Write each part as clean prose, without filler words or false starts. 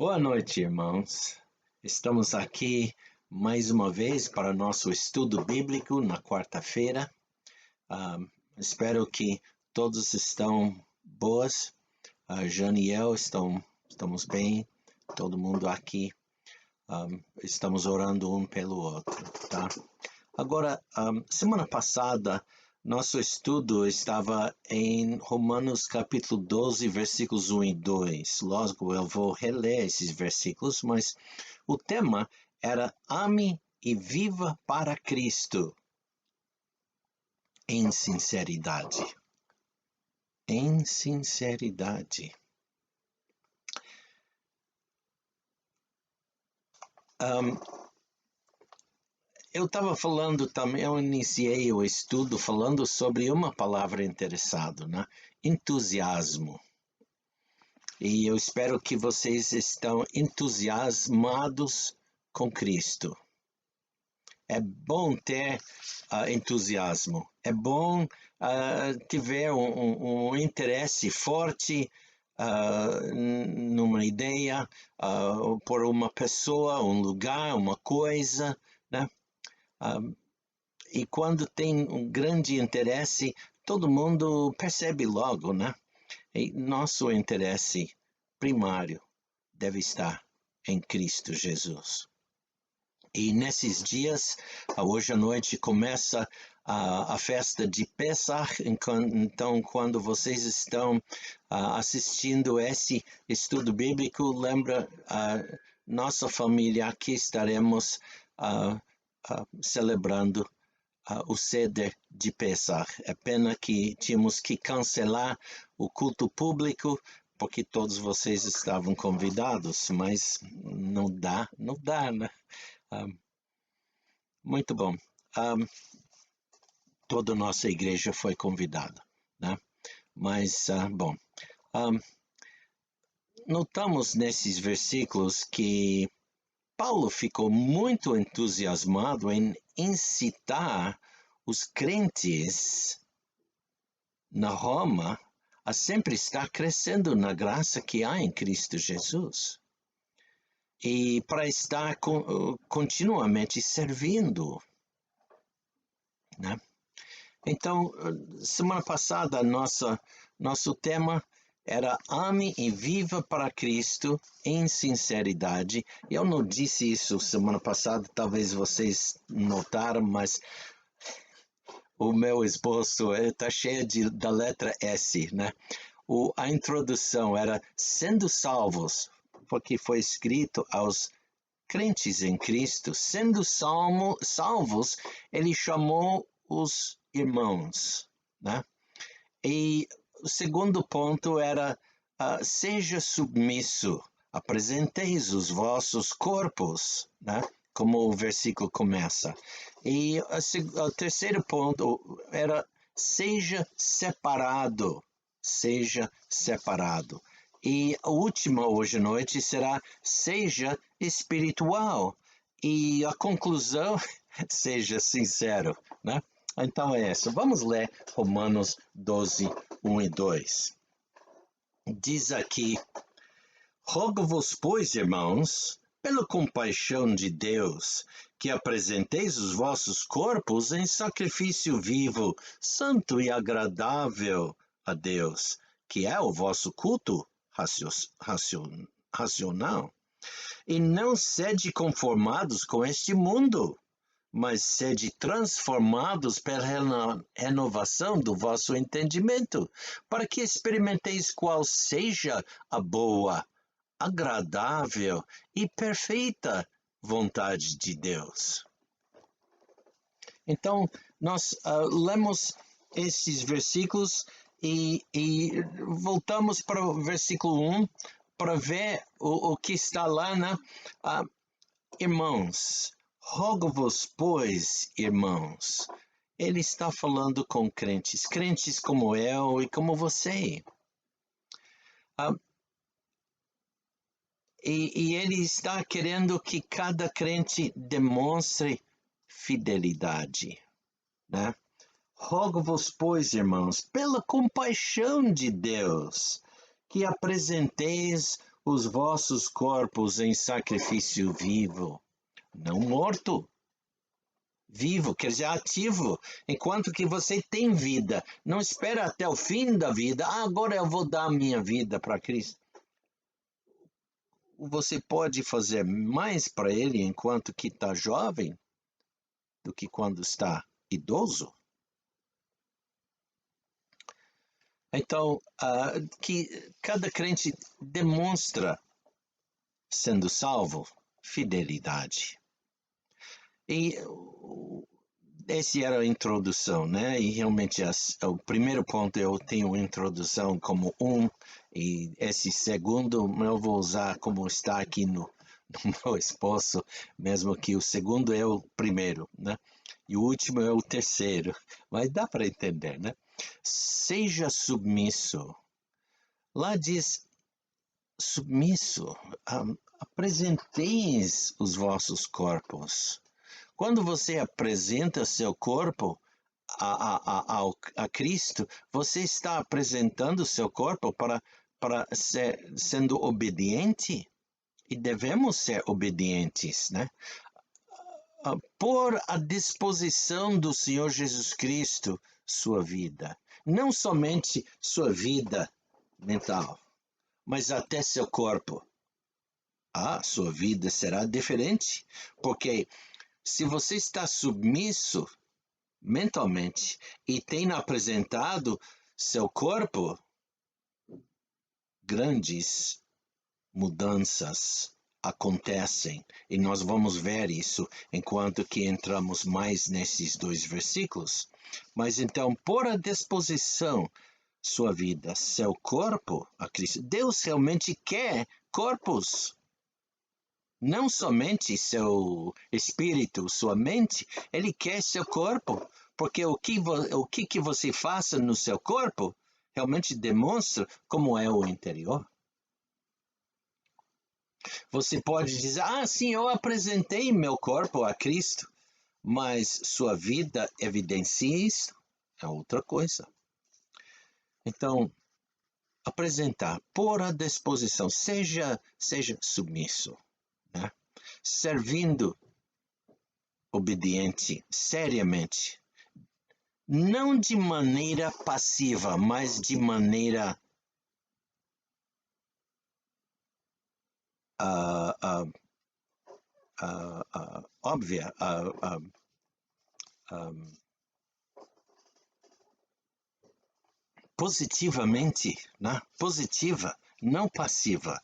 Boa noite, irmãos. Estamos aqui mais uma vez para nosso estudo bíblico na quarta-feira. Espero que todos estão boas. A Jane e eu estamos bem. Todo mundo aqui. Estamos orando um pelo outro, tá? Agora, semana passada, nosso estudo estava em Romanos capítulo 12, versículos 1 e 2. Logo, eu vou reler esses versículos, mas o tema era ame e viva para Cristo em sinceridade. Em sinceridade. Eu estava falando também, eu iniciei o estudo falando sobre uma palavra interessada, né? Entusiasmo. E eu espero que vocês estão entusiasmados com Cristo. É bom ter entusiasmo. É bom ter um interesse forte numa ideia, por uma pessoa, um lugar, uma coisa, né? E quando tem um grande interesse, todo mundo percebe logo, né? E nosso interesse primário deve estar em Cristo Jesus. E nesses dias, hoje à noite, começa a festa de Pesach. Então, quando vocês estão assistindo esse estudo bíblico, lembra, nossa família aqui estaremos celebrando o Seder de Pesach. É pena que tínhamos que cancelar o culto público, porque todos vocês estavam convidados, mas não dá, né? Muito bom. Toda a nossa igreja foi convidada, né? Mas, bom, notamos nesses versículos que Paulo ficou muito entusiasmado em incitar os crentes na Roma a sempre estar crescendo na graça que há em Cristo Jesus e para estar continuamente servindo, né? Então, semana passada, nosso tema era ame e viva para Cristo em sinceridade. Eu não disse isso semana passada, talvez vocês notaram, mas o meu esboço está cheio da letra S, né? A introdução era sendo salvos, porque foi escrito aos crentes em Cristo, sendo salvos, ele chamou os irmãos, né? E o segundo ponto era seja submisso, apresenteis os vossos corpos, né? Como o versículo começa. E o terceiro ponto era seja separado. E a última hoje à noite será seja espiritual. E a conclusão, seja sincero, né? Então é isso. Vamos ler Romanos 12, 1 e 2. Diz aqui, rogo-vos, pois, irmãos, pela compaixão de Deus, que apresenteis os vossos corpos em sacrifício vivo, santo e agradável a Deus, que é o vosso culto racional. E não sede conformados com este mundo, mas sede transformados pela renovação do vosso entendimento, para que experimenteis qual seja a boa, agradável e perfeita vontade de Deus. Então, nós lemos esses versículos e voltamos para o versículo 1 para ver o que está lá, né? Irmãos, rogo-vos, pois, irmãos. Ele está falando com crentes como eu e como você. E ele está querendo que cada crente demonstre fidelidade, né? Rogo-vos, pois, irmãos, pela compaixão de Deus, que apresenteis os vossos corpos em sacrifício vivo, não morto. Vivo, quer dizer, ativo, enquanto que você tem vida. Não espera até o fim da vida. Agora eu vou dar a minha vida para Cristo. Você pode fazer mais para Ele enquanto que está jovem do que quando está idoso. Então, que cada crente demonstra, sendo salvo, fidelidade. E essa era a introdução, né? E realmente o primeiro ponto eu tenho introdução como e esse segundo eu vou usar como está aqui no meu esposo, mesmo que o segundo é o primeiro, né? E o último é o terceiro, mas dá para entender, né? Seja submisso. Lá diz submisso, apresenteis os vossos corpos. Quando você apresenta seu corpo a Cristo, você está apresentando seu corpo para sendo obediente, e devemos ser obedientes, né? Pôr à disposição do Senhor Jesus Cristo sua vida, não somente sua vida mental, mas até seu corpo. Sua vida será diferente, porque se você está submisso mentalmente e tem apresentado seu corpo, grandes mudanças acontecem, e nós vamos ver isso enquanto que entramos mais nesses dois versículos. Mas então, pôr à disposição sua vida, seu corpo a Cristo. Deus realmente quer corpos. Não somente seu espírito, sua mente, ele quer seu corpo, porque o que você faça no seu corpo realmente demonstra como é o interior. Você pode dizer, sim, eu apresentei meu corpo a Cristo, mas sua vida evidencia isso, é outra coisa. Então, apresentar, pôr à disposição, seja submisso, né? Servindo obediente, seriamente, não de maneira passiva, mas de maneira óbvia, positivamente, né? Positiva, não passiva.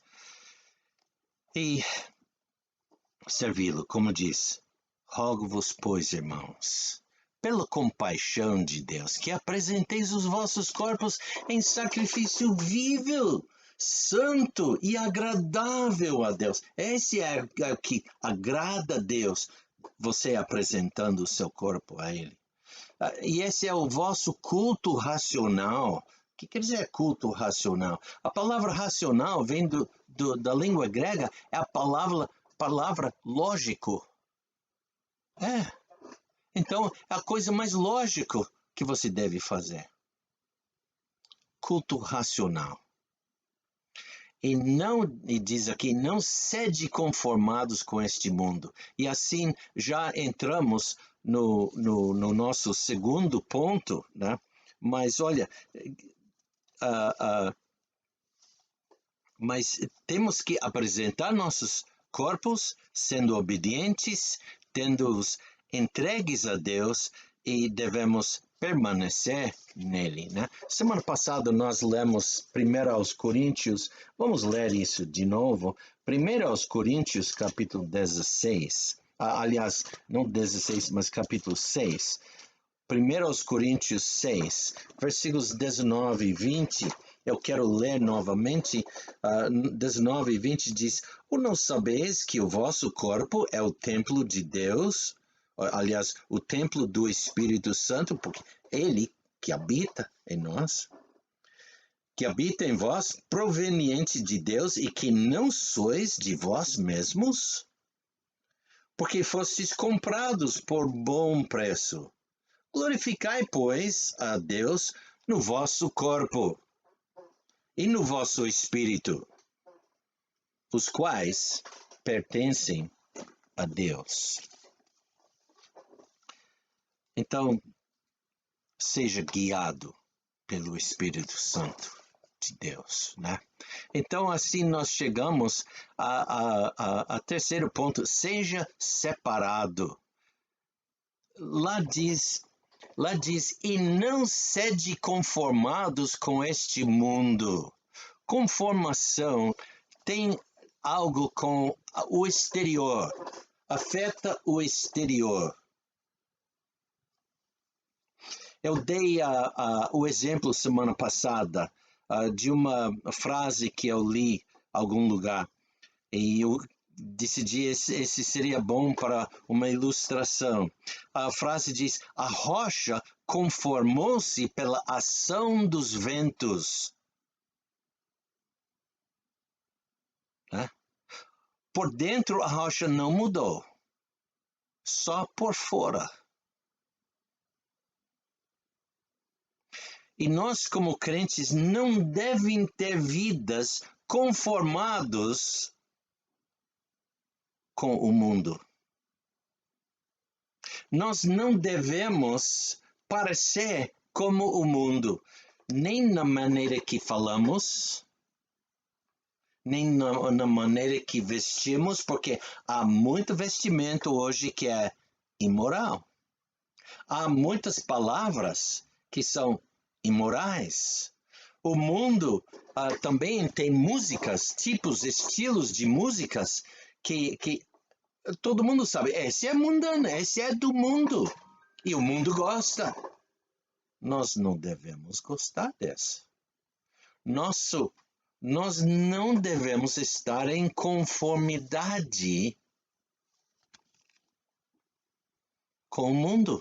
E servi-lo, como diz, rogo-vos, pois, irmãos, pela compaixão de Deus, que apresenteis os vossos corpos em sacrifício vivo, santo e agradável a Deus. Esse é o que agrada a Deus, você apresentando o seu corpo a Ele. E esse é o vosso culto racional. O que quer dizer culto racional? A palavra racional vem da língua grega, é a palavra lógico. Então, é a coisa mais lógica que você deve fazer. Culto racional. E diz aqui, não sede conformados com este mundo. E assim já entramos no nosso segundo ponto, né? Mas olha, mas temos que apresentar nossos corpos sendo obedientes, tendo-os entregues a Deus, e devemos permanecer nele, né? Semana passada nós lemos 1 aos Coríntios, vamos ler isso de novo. 1 aos Coríntios, capítulo 16, aliás, não 16, mas capítulo 6. 1 aos Coríntios 6, versículos 19 e 20, eu quero ler novamente. 19 e 20 diz, ou não sabeis que o vosso corpo é o templo de Deus? Aliás, o templo do Espírito Santo, porque ele que habita em nós, que habita em vós, proveniente de Deus, e que não sois de vós mesmos, porque fostes comprados por bom preço. Glorificai, pois, a Deus no vosso corpo e no vosso espírito, os quais pertencem a Deus. Então, seja guiado pelo Espírito Santo de Deus, né? Então, assim nós chegamos a terceiro ponto, seja separado. Lá diz, e não sede conformados com este mundo. Conformação tem algo com o exterior, afeta o exterior. Eu dei o exemplo semana passada de uma frase que eu li em algum lugar e eu decidi esse seria bom para uma ilustração. A frase diz: a rocha conformou-se pela ação dos ventos. Né? Por dentro a rocha não mudou, só por fora. E nós, como crentes, não devem ter vidas conformados com o mundo. Nós não devemos parecer como o mundo, nem na maneira que falamos, nem na maneira que vestimos, porque há muito vestimento hoje que é imoral. Há muitas palavras que são imorais. O mundo também tem músicas, tipos, estilos de músicas que todo mundo sabe. Esse é mundano, esse é do mundo. E o mundo gosta. Nós não devemos gostar dessa. Nós não devemos estar em conformidade com o mundo.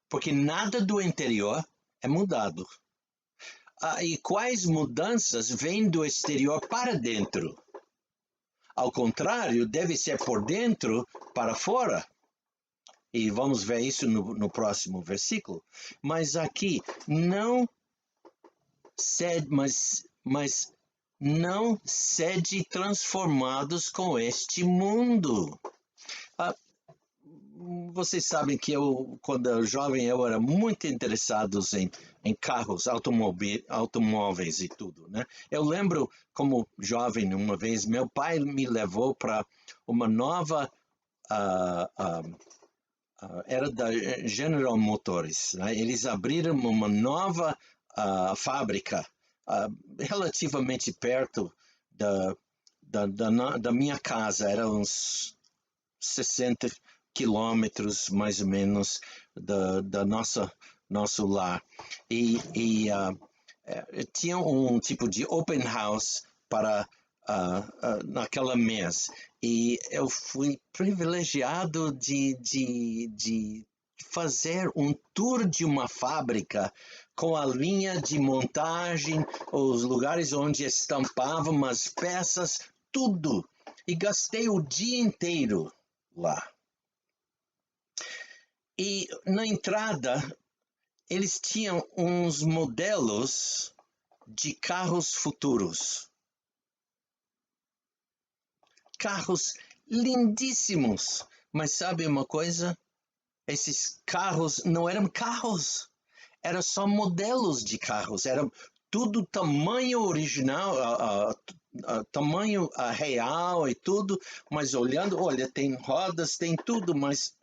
Porque nada do interior é mudado. E quais mudanças vêm do exterior para dentro? Ao contrário, deve ser por dentro para fora. E vamos ver isso no próximo versículo. Mas aqui, não sede, mas não sede transformados com este mundo. Vocês sabem que eu, quando eu era jovem, eu era muito interessado em carros, automóveis e tudo, né? Eu lembro, como jovem, uma vez, meu pai me levou para uma nova... era da General Motors, né? Eles abriram uma nova fábrica relativamente perto da minha casa, era uns 60 quilômetros mais ou menos da nosso lar. E tinha um tipo de open house para naquela mês. E eu fui privilegiado de fazer um tour de uma fábrica com a linha de montagem, os lugares onde estampavam as peças, tudo. E gastei o dia inteiro lá. E na entrada, eles tinham uns modelos de carros futuros. Carros lindíssimos. Mas sabe uma coisa? Esses carros não eram carros. Eram só modelos de carros. Era tudo tamanho original, tamanho real e tudo. Mas olhando, olha, tem rodas, tem tudo, mas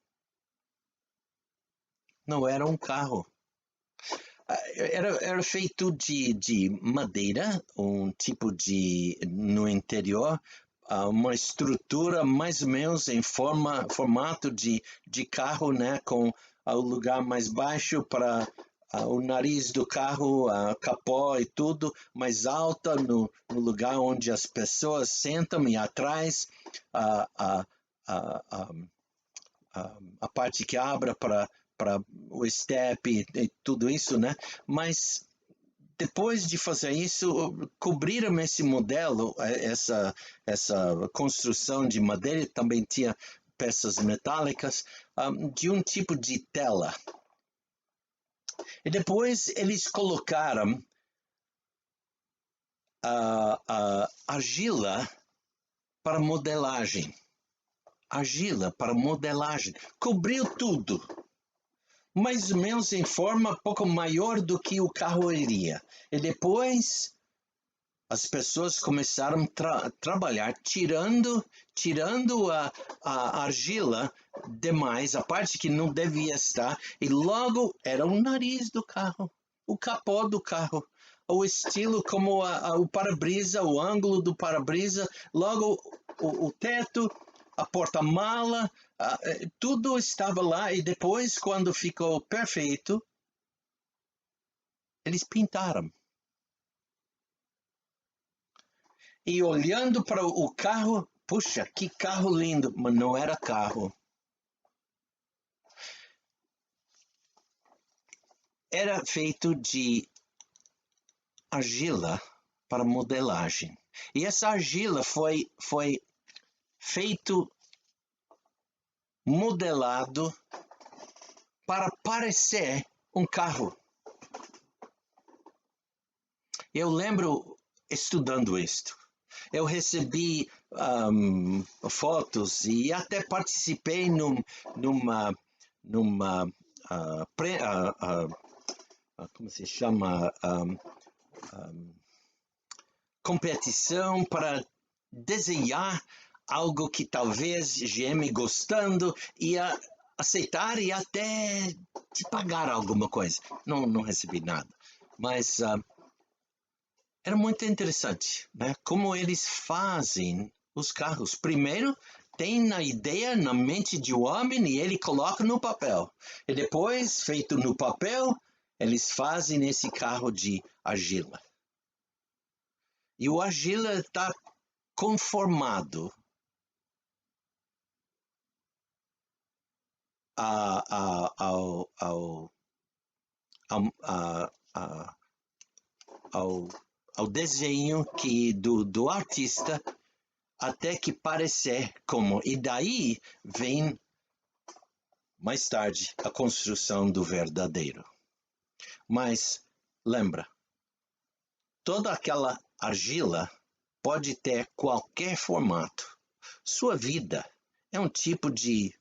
não era um carro. Era feito de madeira, um tipo de, no interior, uma estrutura mais ou menos em formato de carro, né, com o lugar mais baixo para o nariz do carro, a capô e tudo, mais alta no lugar onde as pessoas sentam e atrás a parte que abre para o step e tudo isso, né? Mas depois de fazer isso, cobriram esse modelo, essa construção de madeira, também tinha peças metálicas, de um tipo de tela. E depois eles colocaram argila para modelagem. Argila para modelagem. Cobriu tudo. Mais ou menos em forma pouco maior do que o carro iria. E depois as pessoas começaram a trabalhar tirando a argila demais, a parte que não devia estar, e logo era o nariz do carro, o capô do carro, o estilo como o para-brisa, o ângulo do para-brisa, logo o teto, a porta-mala, tudo estava lá, e depois, quando ficou perfeito, eles pintaram. E olhando para o carro, puxa, que carro lindo, mas não era carro. Era feito de argila para modelagem. E essa argila foi feito, modelado para parecer um carro. Eu lembro estudando isto. Eu recebi fotos e até participei numa como se chama, competição para desenhar algo que talvez GM gostando ia aceitar e até te pagar alguma coisa. Não recebi nada, mas era muito interessante, né? Como eles fazem os carros. Primeiro, tem a ideia na mente de um homem e ele coloca no papel. E depois, feito no papel, eles fazem esse carro de argila. E o argila está conformado ao desenho do artista até que parecer como. E daí vem mais tarde a construção do verdadeiro. Mas lembra, toda aquela argila pode ter qualquer formato. Sua vida é um tipo de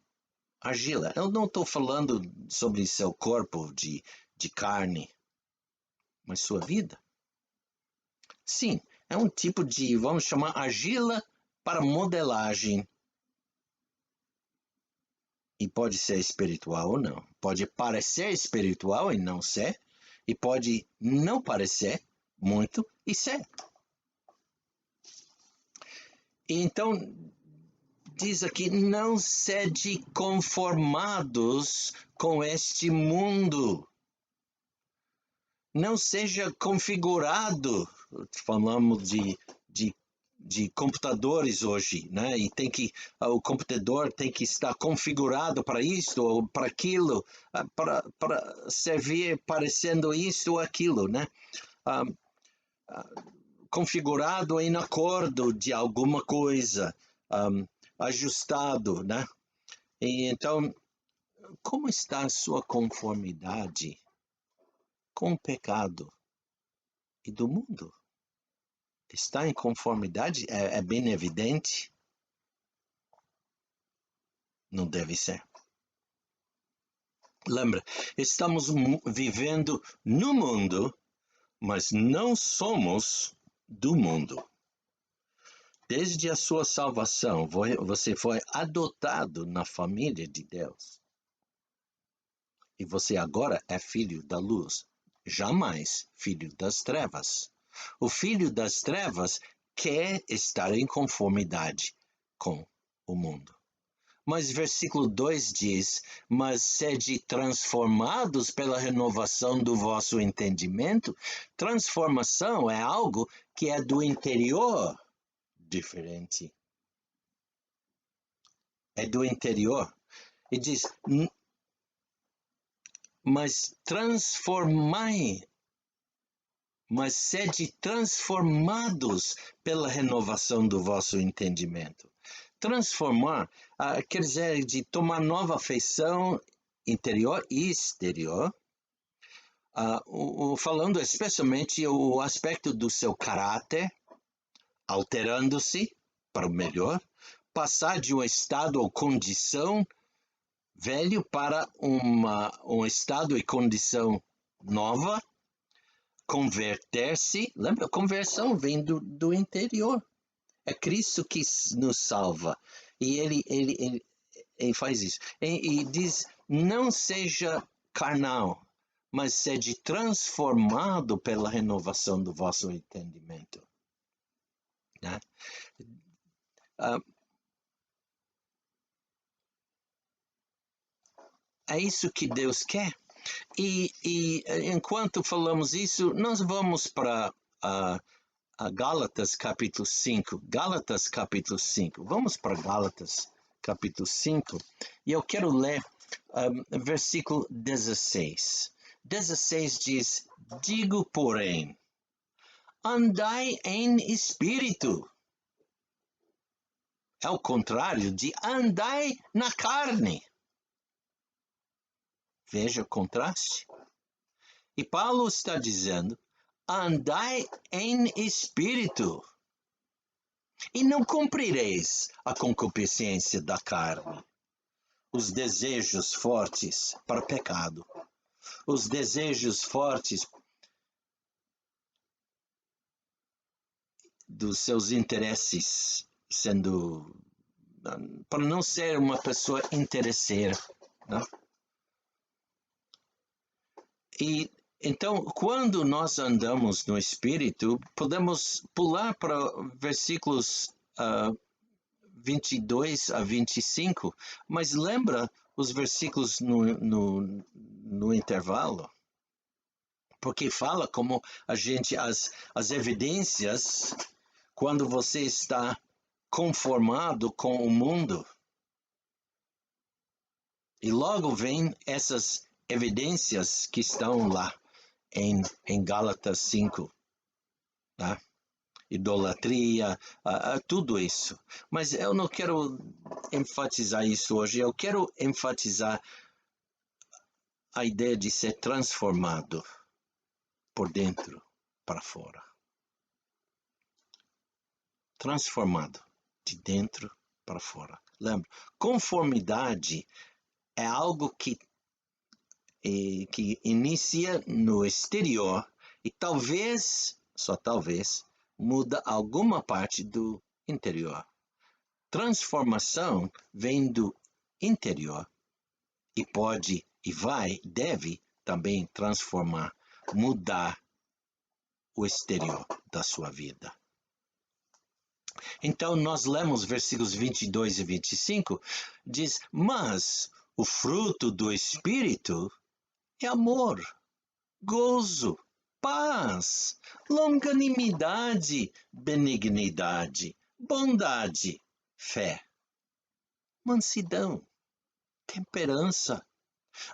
argila. Eu não estou falando sobre seu corpo de carne, mas sua vida. Sim, é um tipo de, vamos chamar, argila para modelagem. E pode ser espiritual ou não. Pode parecer espiritual e não ser. E pode não parecer muito e ser. Então, diz aqui, não sede conformados com este mundo. Não seja configurado. Falamos de computadores hoje, né? E o computador tem que estar configurado para isto ou para aquilo, para servir parecendo isto ou aquilo, né? Configurado em acordo de alguma coisa, ajustado, né? E então, como está a sua conformidade com o pecado e do mundo? Está em conformidade? É bem evidente? Não deve ser. Lembra, estamos vivendo no mundo, mas não somos do mundo. Desde a sua salvação, você foi adotado na família de Deus. E você agora é filho da luz, jamais filho das trevas. O filho das trevas quer estar em conformidade com o mundo. Mas versículo 2 diz, mas sede transformados pela renovação do vosso entendimento. Transformação é algo que é do interior diferente. É do interior. E diz, mas sede transformados pela renovação do vosso entendimento. Transformar quer dizer de tomar nova feição interior e exterior, falando especialmente o aspecto do seu caráter, alterando-se, para o melhor, passar de um estado ou condição velho para um estado e condição nova, converter-se. Lembra, a conversão vem do interior. É Cristo que nos salva. E ele faz isso. E diz, não seja carnal, mas seja transformado pela renovação do vosso entendimento. Né? É isso que Deus quer. E enquanto falamos isso, nós vamos para Gálatas capítulo 5. Gálatas capítulo 5. Vamos para Gálatas capítulo 5. E eu quero ler versículo 16. 16 diz, digo, porém, andai em espírito. É o contrário de andai na carne. Veja o contraste. E Paulo está dizendo, andai em espírito, e não cumprireis a concupiscência da carne, os desejos fortes para o pecado, os desejos fortes dos seus interesses, para não ser uma pessoa interesseira, né? E então, quando nós andamos no Espírito, podemos pular para versículos 22 a 25, mas lembra os versículos no intervalo? Porque fala como a gente, as evidências, quando você está conformado com o mundo. E logo vem essas evidências que estão lá em Gálatas 5, tá? Idolatria, tudo isso. Mas eu não quero enfatizar isso hoje, eu quero enfatizar a ideia de ser transformado por dentro para fora. Transformado de dentro para fora. Lembra, conformidade é algo que inicia no exterior e talvez, só talvez, muda alguma parte do interior. Transformação vem do interior e pode e deve também transformar, mudar o exterior da sua vida. Então nós lemos versículos 22 e 25, diz, mas o fruto do Espírito é amor, gozo, paz, longanimidade, benignidade, bondade, fé, mansidão, temperança.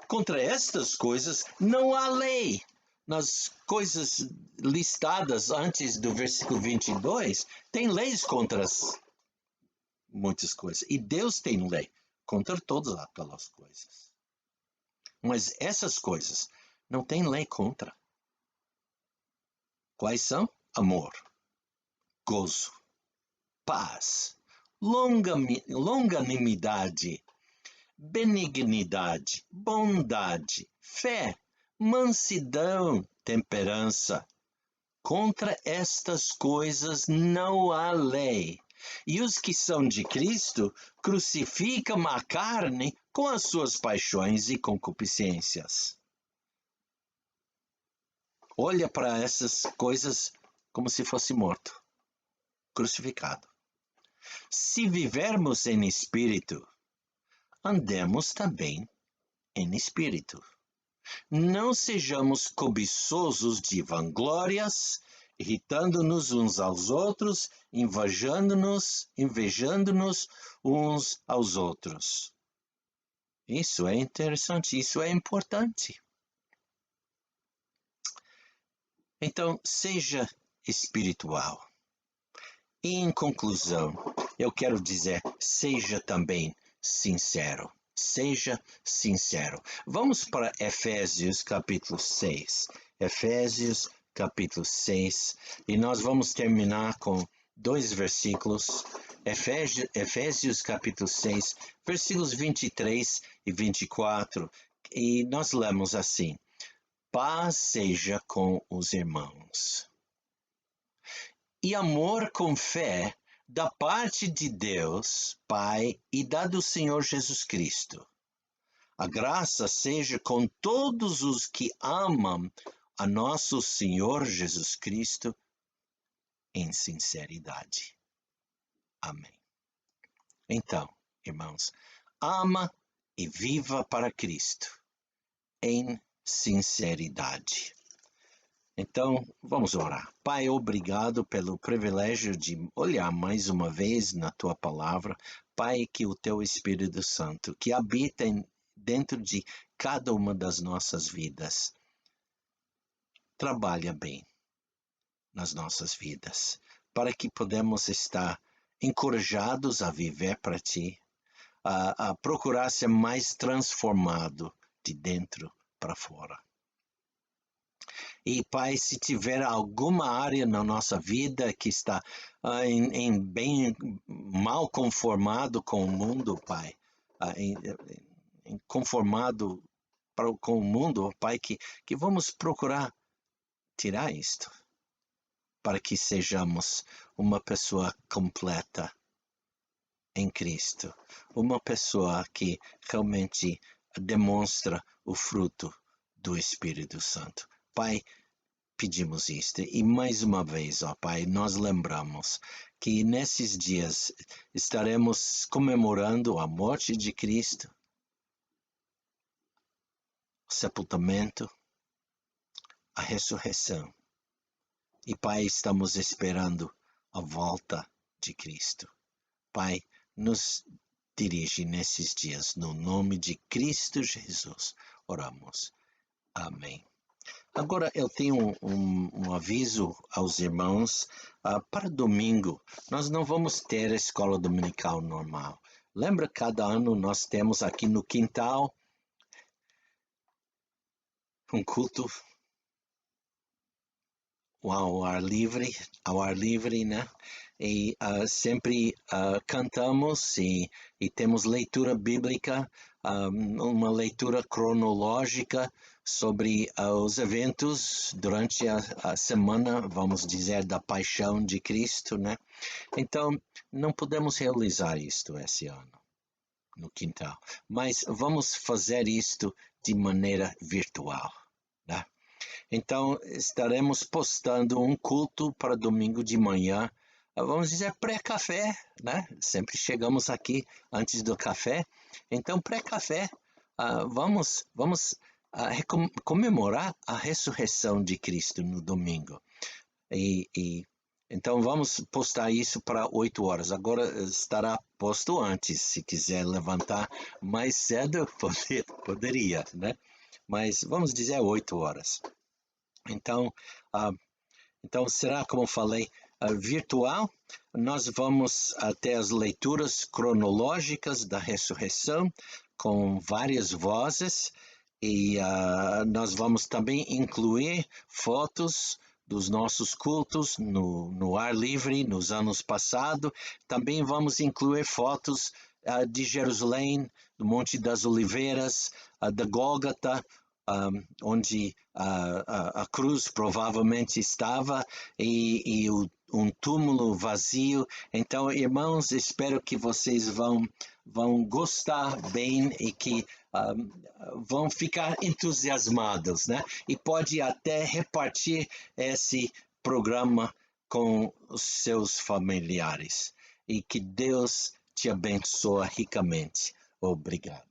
Contra estas coisas não há lei. Nas coisas listadas antes do versículo 22, tem leis contra muitas coisas. E Deus tem lei contra todas aquelas coisas. Mas essas coisas não tem lei contra. Quais são? Amor, gozo, paz, longanimidade, benignidade, bondade, fé, mansidão, temperança. Contra estas coisas não há lei. E os que são de Cristo crucificam a carne com as suas paixões e concupiscências. Olha para essas coisas como se fosse morto, crucificado. Se vivermos em espírito, andemos também em espírito. Não sejamos cobiçosos de vanglórias, irritando-nos uns aos outros, invejando-nos uns aos outros. Isso é interessante, isso é importante. Então, seja espiritual. E em conclusão, eu quero dizer, seja também sincero. Seja sincero. Vamos para Efésios capítulo 6. Efésios capítulo 6. E nós vamos terminar com 2 versículos Efésios capítulo 6, versículos 23 e 24, e nós lemos assim: paz seja com os irmãos, e amor com fé da parte de Deus, Pai, e da do Senhor Jesus Cristo. A graça seja com todos os que amam a nosso Senhor Jesus Cristo em sinceridade. Amém. Então, irmãos, ama e viva para Cristo em sinceridade. Então, vamos orar. Pai, obrigado pelo privilégio de olhar mais uma vez na Tua Palavra. Pai, que o Teu Espírito Santo, que habita dentro de cada uma das nossas vidas, trabalha bem nas nossas vidas, para que podemos estar encorajados a viver para Ti, a procurar ser mais transformado de dentro para fora. E, Pai, se tiver alguma área na nossa vida que está bem mal conformado com o mundo, Pai, conformado com o mundo, Pai, que vamos procurar tirar isto, para que sejamos uma pessoa completa em Cristo, uma pessoa que realmente demonstra o fruto do Espírito Santo. Pai, pedimos isto e mais uma vez, ó Pai, nós lembramos que nesses dias estaremos comemorando a morte de Cristo, o sepultamento, a ressurreição. E Pai, estamos esperando a volta de Cristo. Pai, nos dirige nesses dias, no nome de Cristo Jesus, oramos. Amém. Agora eu tenho um aviso aos irmãos. Para domingo, nós não vamos ter a escola dominical normal. Lembra, cada ano nós temos aqui no quintal um culto ao ar livre, né? E sempre cantamos e temos leitura bíblica, uma leitura cronológica sobre os eventos durante a semana, vamos dizer, da paixão de Cristo, né? Então, não podemos realizar isto esse ano no quintal, mas vamos fazer isto de maneira virtual, né? Então, estaremos postando um culto para domingo de manhã, vamos dizer pré-café, né? Sempre chegamos aqui antes do café. Então, pré-café, vamos comemorar a ressurreição de Cristo no domingo. Então, vamos postar isso para 8 horas. Agora estará posto antes, se quiser levantar mais cedo, poderia, né? Mas vamos dizer 8 horas. Então, será, como eu falei, virtual. Nós vamos ter as leituras cronológicas da ressurreição, com várias vozes, e nós vamos também incluir fotos dos nossos cultos no ar livre nos anos passados. Também vamos incluir fotos de Jerusalém, do Monte das Oliveiras, da Gólgota, onde a cruz provavelmente estava, e um túmulo vazio. Então, irmãos, espero que vocês vão gostar bem e que vão ficar entusiasmados, né? E pode até repartir esse programa com os seus familiares. E que Deus te abençoe ricamente. Obrigado.